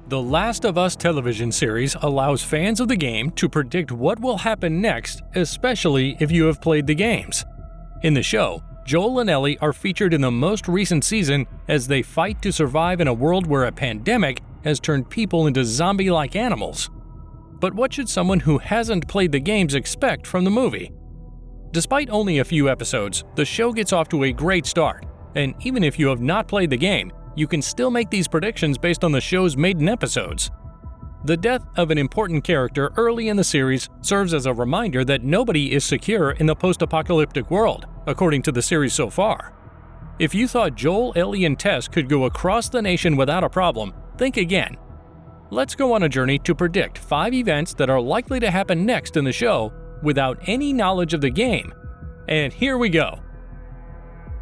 The Last of Us television series allows fans of the game to predict what will happen next, especially if you have played the games. In the show, Joel and Ellie are featured in the most recent season as they fight to survive in a world where a pandemic has turned people into zombie-like animals. But what should someone who hasn't played the games expect from the movie? Despite only a few episodes, the show gets off to a great start, and even if you have not played the game, you can still make these predictions based on the show's maiden episodes. The death of an important character early in the series serves as a reminder that nobody is secure in the post-apocalyptic world, according to the series so far. If you thought Joel, Ellie, and Tess could go across the nation without a problem, think again. Let's go on a journey to predict 5 events that are likely to happen next in the show without any knowledge of the game. And here we go.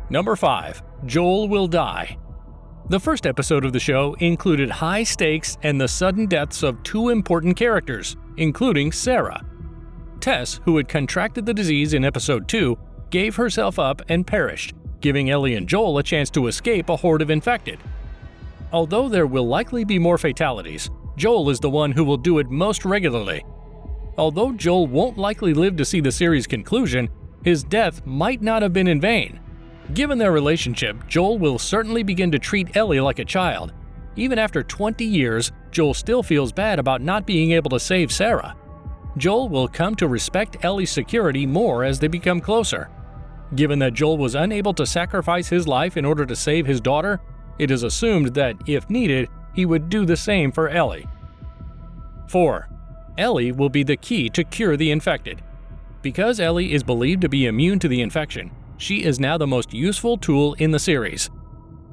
Number 5. Joel will die. The first episode of the show included high stakes and the sudden deaths of 2 important characters, including Sarah. Tess, who had contracted the disease in episode 2, gave herself up and perished, giving Ellie and Joel a chance to escape a horde of infected. Although there will likely be more fatalities, Joel is the one who will do it most regularly. Although Joel won't likely live to see the series' conclusion, his death might not have been in vain. Given their relationship, Joel will certainly begin to treat Ellie like a child. Even after 20 years, Joel still feels bad about not being able to save Sarah. Joel will come to respect Ellie's security more as they become closer. Given that Joel was unable to sacrifice his life in order to save his daughter, it is assumed that, if needed, he would do the same for Ellie. 4. Ellie will be the key to cure the infected. Because Ellie is believed to be immune to the infection, she is now the most useful tool in the series.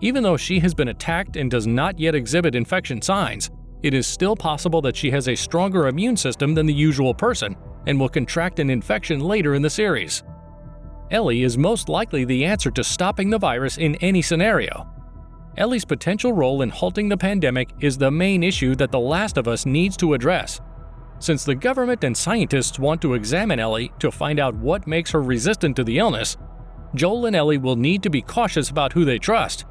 Even though she has been attacked and does not yet exhibit infection signs, it is still possible that she has a stronger immune system than the usual person and will contract an infection later in the series. Ellie is most likely the answer to stopping the virus in any scenario. Ellie's potential role in halting the pandemic is the main issue that The Last of Us needs to address. Since the government and scientists want to examine Ellie to find out what makes her resistant to the illness, Joel and Ellie will need to be cautious about who they trust.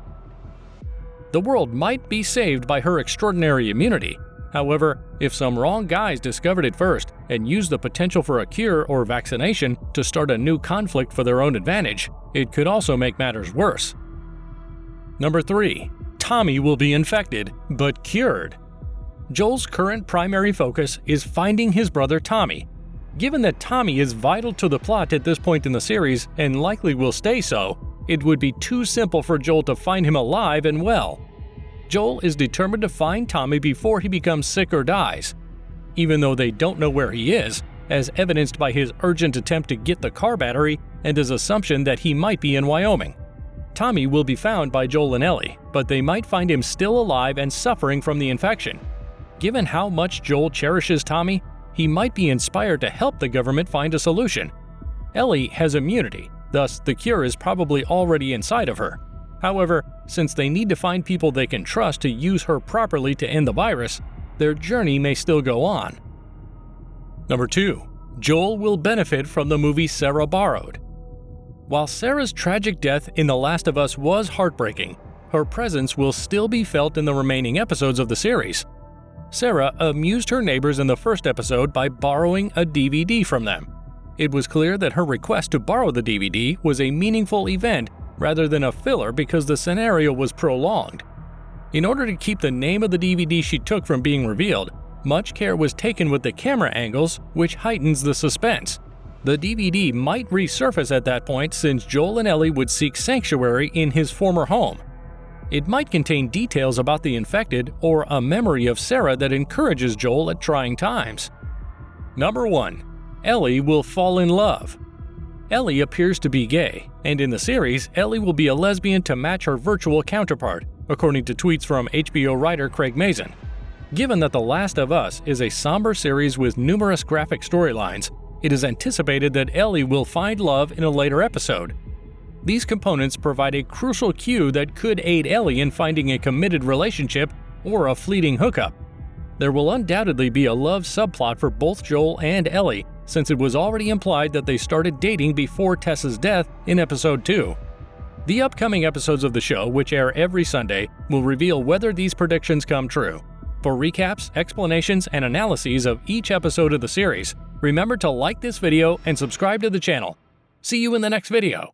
The world might be saved by her extraordinary immunity. However, if some wrong guys discovered it first and used the potential for a cure or vaccination to start a new conflict for their own advantage, it could also make matters worse. Number 3. Tommy will be infected, but cured. Joel's current primary focus is finding his brother Tommy. Given that Tommy is vital to the plot at this point in the series and likely will stay so, it would be too simple for Joel to find him alive and well. Joel is determined to find Tommy before he becomes sick or dies. Even though they don't know where he is, as evidenced by his urgent attempt to get the car battery and his assumption that he might be in Wyoming. Tommy will be found by Joel and Ellie, but they might find him still alive and suffering from the infection. Given how much Joel cherishes Tommy, he might be inspired to help the government find a solution. Ellie has immunity, thus the cure is probably already inside of her. However, since they need to find people they can trust to use her properly to end the virus, their journey may still go on. Number 2. Joel will benefit from the movie Sarah Borrowed. While Sarah's tragic death in The Last of Us was heartbreaking, her presence will still be felt in the remaining episodes of the series. Sarah amused her neighbors in the first episode by borrowing a DVD from them. It was clear that her request to borrow the DVD was a meaningful event rather than a filler because the scenario was prolonged. In order to keep the name of the DVD she took from being revealed, much care was taken with the camera angles, which heightens the suspense. The DVD might resurface at that point since Joel and Ellie would seek sanctuary in his former home. It might contain details about the infected or a memory of Sarah that encourages Joel at trying times. Number 1. Ellie will fall in love. Ellie appears to be gay, and in the series, Ellie will be a lesbian to match her virtual counterpart, according to tweets from HBO writer Craig Mazin. Given that The Last of Us is a somber series with numerous graphic storylines, it is anticipated that Ellie will find love in a later episode. These components provide a crucial cue that could aid Ellie in finding a committed relationship or a fleeting hookup. There will undoubtedly be a love subplot for both Joel and Ellie, since it was already implied that they started dating before Tess's death in episode 2. The upcoming episodes of the show, which air every Sunday, will reveal whether these predictions come true. For recaps, explanations, and analyses of each episode of the series, remember to like this video and subscribe to the channel. See you in the next video.